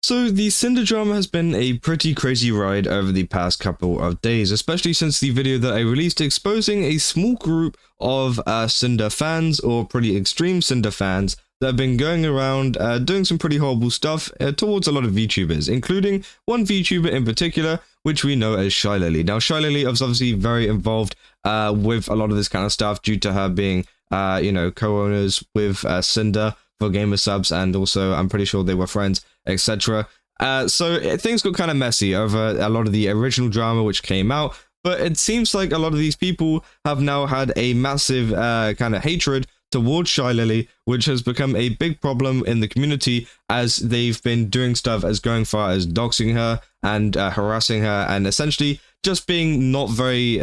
So the Cinder drama has been a pretty crazy ride over the past couple of days, especially since the video that I released exposing a small group of Cinder fans, or pretty extreme Cinder fans, that have been going around doing some pretty horrible stuff towards a lot of VTubers, including one VTuber in particular, which we know as Shylily. Now, Shylily is obviously very involved with a lot of this kind of stuff due to her being, co-owners with Cinder for gamer subs, and also I'm pretty sure they were friends, etc. So things got kind of messy over a lot of the original drama which came out, but it seems like a lot of these people have now had a massive kind of hatred towards Shylily, which has become a big problem in the community, as they've been doing stuff as going far as doxing her and harassing her, and essentially just being not very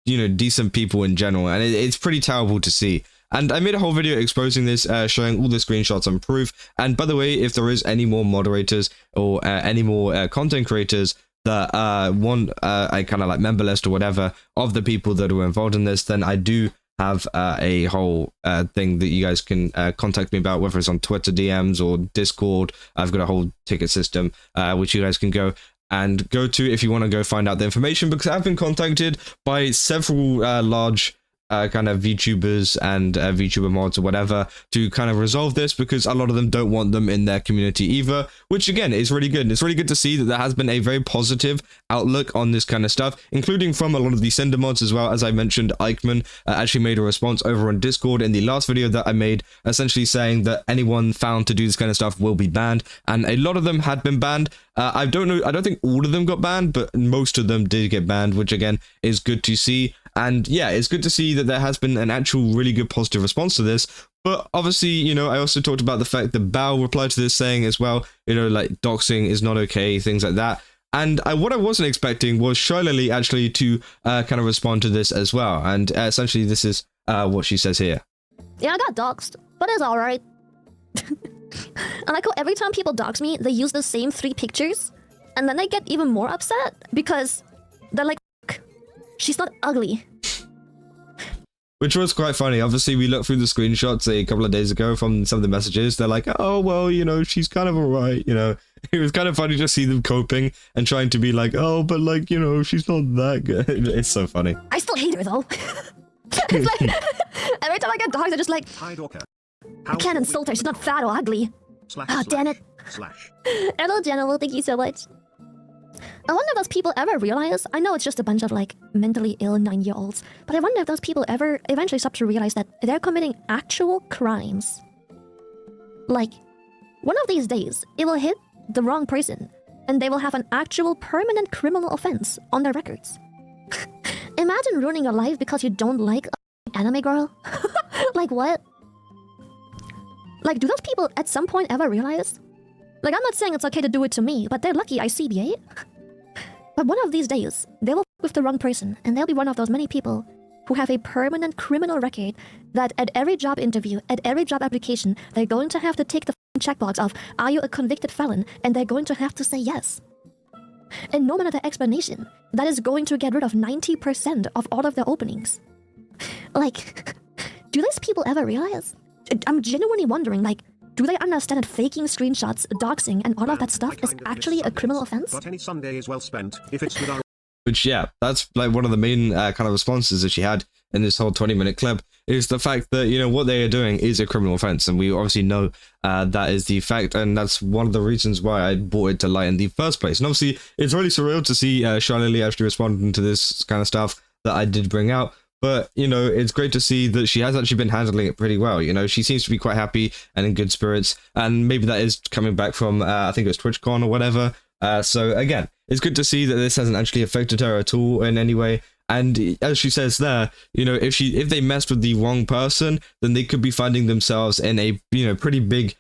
decent people in general, and it's pretty terrible to see. And I made a whole video exposing this, showing all the screenshots and proof. And by the way, if there is any more moderators or any more content creators that want a kind of like member list or whatever of the people that were involved in this, then I do have a whole thing that you guys can contact me about, whether it's on Twitter DMs or Discord. I've got a whole ticket system which you guys can go to if you want to go find out the information, because I've been contacted by several large kind of VTubers and VTuber mods or whatever to kind of resolve this, because a lot of them don't want them in their community either, which again is really good. And it's really good to see that there has been a very positive outlook on this kind of stuff, including from a lot of the Cinder mods as well. As I mentioned, Eichmann actually made a response over on Discord in the last video that I made, essentially saying that anyone found to do this kind of stuff will be banned, and a lot of them had been banned. I don't think all of them got banned, but most of them did get banned, which again is good to see. And yeah, it's good to see that there has been an actual really good positive response to this. But obviously, I also talked about the fact that Bao replied to this saying as well, like doxing is not okay, things like that. And what I wasn't expecting was Shylily actually to kind of respond to this as well. And essentially this is what she says here. Yeah, I got doxed, but it's alright. And I go, every time people dox me, they use the same 3 pictures, and then I get even more upset because they're like, she's not ugly. Which was quite funny. Obviously, we looked through the screenshots a couple of days ago from some of the messages. They're like, oh, well, she's kind of alright, It was kind of funny to see them coping and trying to be like, oh, but like, she's not that good. It's so funny. I still hate her, though. It's like, every time I get dogs, I'm just like, I can't insult her, she's not fat or ugly. Oh, damn it. Hello, General, thank you so much. I wonder if those people ever realize, I know it's just a bunch of like mentally ill 9-year-olds, but I wonder if those people ever eventually stop to realize that they're committing actual crimes. Like, one of these days, it will hit the wrong person, and they will have an actual permanent criminal offense on their records. Imagine ruining your life because you don't like an anime girl. Like, what? Like, do those people at some point ever realize? Like, I'm not saying it's okay to do it to me, but they're lucky I CBA. But one of these days, they will f with the wrong person, and they'll be one of those many people who have a permanent criminal record that at every job interview, at every job application, they're going to have to take the checkbox of, are you a convicted felon? And they're going to have to say yes. And no matter the explanation, that is going to get rid of 90% of all of their openings. Like, do these people ever realize? I'm genuinely wondering, like, do they understand that faking screenshots, doxing, and all of that stuff is actually a criminal offense? But any Sunday is well spent if it's with our... Which, yeah, that's like one of the main kind of responses that she had in this whole 20-minute clip, is the fact that, what they are doing is a criminal offense. And we obviously know that is the fact, and that's one of the reasons why I brought it to light in the first place. And obviously, it's really surreal to see Shylily actually responding to this kind of stuff that I did bring out. But, it's great to see that she has actually been handling it pretty well. She seems to be quite happy and in good spirits. And maybe that is coming back from, I think it was TwitchCon or whatever. So, again, it's good to see that this hasn't actually affected her at all in any way. And as she says there, if they messed with the wrong person, then they could be finding themselves in a, pretty big,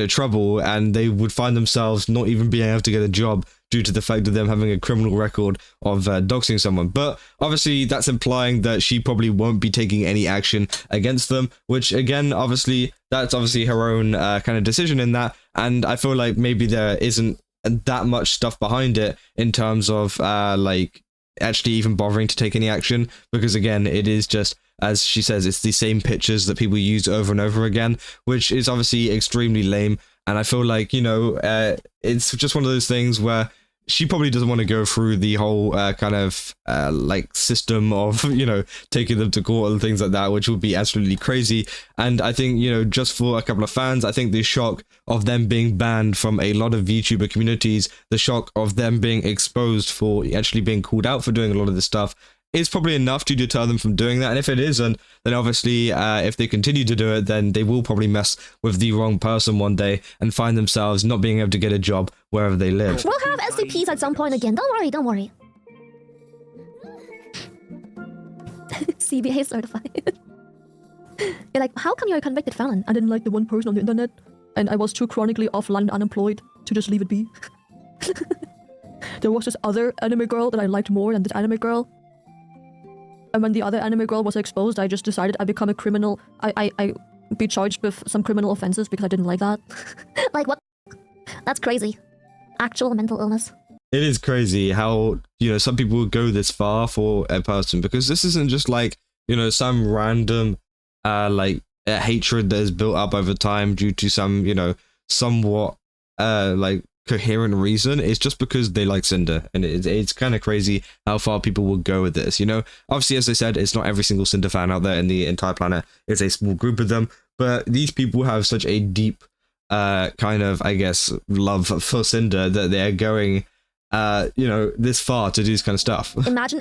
trouble. And they would find themselves not even being able to get a job due to the fact of them having a criminal record of doxing someone. But obviously that's implying that she probably won't be taking any action against them, which again, that's obviously her own kind of decision in that. And I feel like maybe there isn't that much stuff behind it in terms of like actually even bothering to take any action, because again, it is just, as she says, it's the same pictures that people use over and over again, which is obviously extremely lame. And I feel like, you know, it's just one of those things where she probably doesn't want to go through the whole like system of, you know, taking them to court and things like that, which would be absolutely crazy. And I think, you know, just for a couple of fans, I think the shock of them being banned from a lot of VTuber communities, the shock of them being exposed for actually being called out for doing a lot of this stuff, is probably enough to deter them from doing that. And if it isn't, then obviously if they continue to do it, then they will probably mess with the wrong person one day and find themselves not being able to get a job wherever they live. We'll have SCPs at some point again. Don't worry, don't worry. CBA certified. You're like, how come you're a convicted felon? I didn't like the one person on the internet, and I was too chronically offline and unemployed to just leave it be. There was this other anime girl that I liked more than this anime girl. And when the other anime girl was exposed, I just decided I'd become a criminal. I be charged with some criminal offenses because I didn't like that. Like, what? That's crazy. Actual mental illness. It is crazy how, you know, some people would go this far for a person, because this isn't just like, you know, some random hatred that is built up over time due to some, you know, somewhat like coherent reason. It's just because they like Sinder, and it's kind of crazy how far people will go with this, you know. Obviously, as I said, it's not every single Sinder fan out there in the entire planet. It's a small group of them, but these people have such a deep kind of, I guess, love for Sinder that they're going you know, this far to do this kind of stuff. Imagine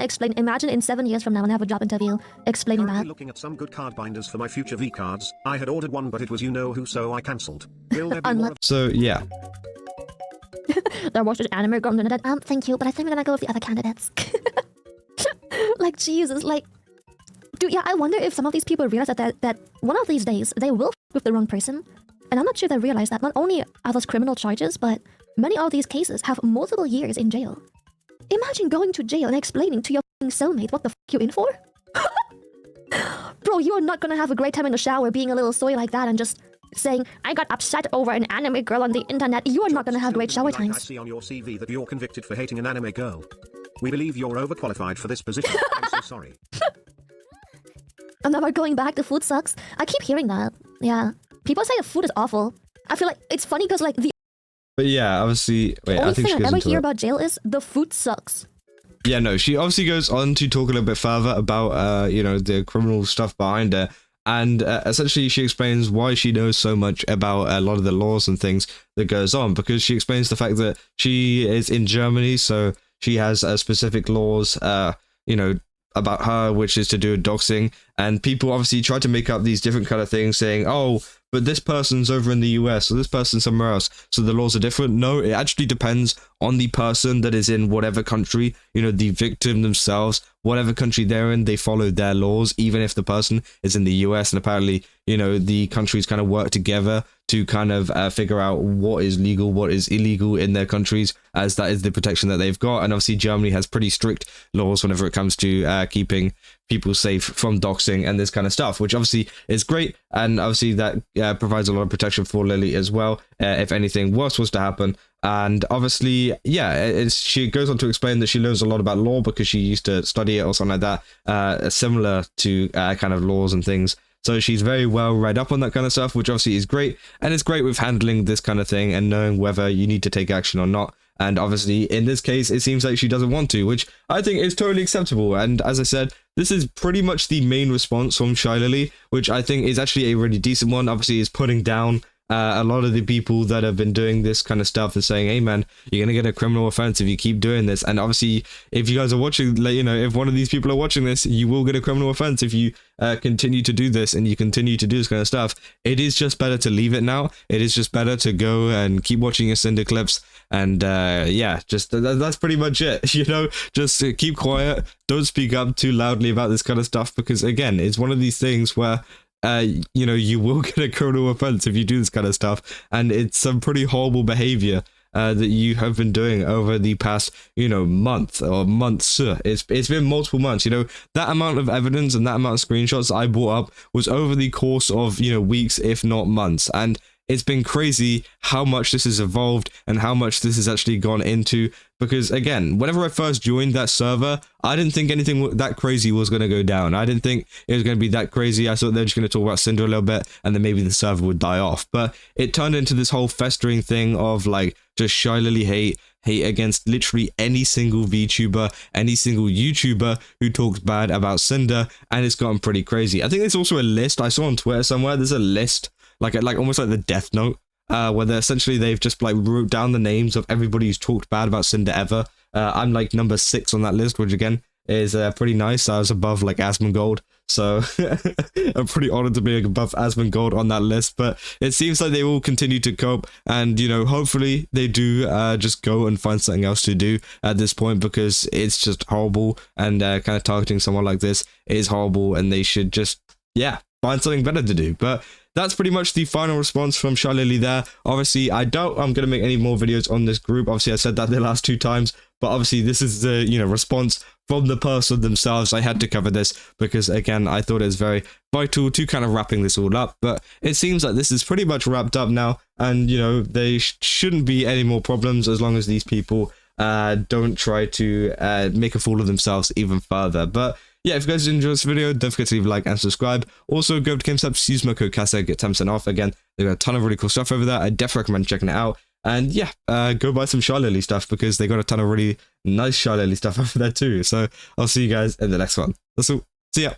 in 7 years from now when I have a job interview explaining Currently that. looking at some good card binders for my future V cards. I had ordered one, but it was you know who, so I cancelled. Will there be more of So yeah, There was this anime girl on the internet. Thank you, but I think we're gonna go with the other candidates. Like, Jesus, like, dude, yeah, I wonder if some of these people realize that one of these days they will with the wrong person. And I'm not sure they realize that not only are those criminal charges, but many of these cases have multiple years in jail. Imagine going to jail and explaining to your cellmate what the f you in for. Bro, you are not gonna have a great time in the shower being a little soy like that and just saying, I got upset over an anime girl on the internet. You are not gonna have great shower like I times. see on your CV that you're convicted for hating an anime girl. We believe you're overqualified for this position. I'm so sorry. I'm never going back. The food sucks. I keep hearing that. Yeah. People say the food is awful. I feel like it's funny because, like, the but yeah, obviously, wait, I only think thing she I goes ever into hear it. about jail is the food sucks. Yeah, no, she obviously goes on to talk a little bit further about, you know, the criminal stuff behind her. And essentially, she explains why she knows so much about a lot of the laws and things that goes on, because she explains the fact that she is in Germany, so she has specific laws, you know, about her, which is to do with doxing. And people obviously try to make up these different kind of things, saying, oh, but this person's over in the US, or this person's somewhere else, so the laws are different. No, it actually depends on the person that is in whatever country, you know, the victim themselves, whatever country they're in, they follow their laws, even if the person is in the US. And apparently, you know, the countries kind of work together to kind of figure out what is legal, what is illegal in their countries, as that is the protection that they've got. And obviously Germany has pretty strict laws whenever it comes to keeping people safe from doxing and this kind of stuff, which obviously is great. And obviously that provides a lot of protection for Lily as well, if anything worse was to happen. And obviously, yeah, she goes on to explain that she knows a lot about law because she used to study it or something like that, similar to kind of laws and things. So she's very well read up on that kind of stuff, which obviously is great. And it's great with handling this kind of thing and knowing whether you need to take action or not. And obviously, in this case, it seems like she doesn't want to, which I think is totally acceptable. And as I said, this is pretty much the main response from Shylily, which I think is actually a really decent one. Obviously, is putting down a lot of the people that have been doing this kind of stuff and saying, hey man, you're gonna get a criminal offense if you keep doing this. And obviously, if you guys are watching, like, you know, if one of these people are watching this, you will get a criminal offense if you continue to do this and you continue to do this kind of stuff. It is just better to leave it now. It is just better to go and keep watching your Cinder clips. And yeah, just that's pretty much it. You know, just keep quiet. Don't speak up too loudly about this kind of stuff, because again, it's one of these things where you know, you will get a criminal offense if you do this kind of stuff, and it's some pretty horrible behavior that you have been doing over the past, you know, month or months. It's been multiple months. You know, that amount of evidence and that amount of screenshots I brought up was over the course of, you know, weeks, if not months. And it's been crazy how much this has evolved and how much this has actually gone into, because again, whenever I first joined that server, I didn't think anything that crazy was going to go down. I didn't think it was going to be that crazy. I thought they were just going to talk about Cinder a little bit and then maybe the server would die off, but it turned into this whole festering thing of like just Shylily hate against literally any single VTuber, any single YouTuber who talks bad about Cinder, and it's gotten pretty crazy. I think there's also a list I saw on Twitter somewhere. There's a list like almost like the Death Note, where they've just like wrote down the names of everybody who's talked bad about Cinder ever. I'm like number 6 on that list, which again is pretty nice. I was above like Asmongold, so I'm pretty honored to be above Asmongold on that list. But it seems like they will continue to cope, and you know, hopefully they do just go and find something else to do at this point, because it's just horrible, and kind of targeting someone like this is horrible, and they should just find something better to do. But that's pretty much the final response from Shylily there. Obviously, I doubt I'm going to make any more videos on this group. Obviously, I said that the last 2 times, but obviously this is the, you know, response from the person themselves. I had to cover this because, again, I thought it was very vital to kind of wrapping this all up. But it seems like this is pretty much wrapped up now, and, you know, there shouldn't be any more problems as long as these people don't try to make a fool of themselves even further. But yeah, if you guys enjoyed this video, don't forget to leave a like and subscribe. Also, go to GameStop, use my code CASA, get 10% off. Again, they've got a ton of really cool stuff over there. I definitely recommend checking it out. And yeah, go buy some Shylily stuff, because they got a ton of really nice Shylily stuff over there too. So I'll see you guys in the next one. That's all. See ya.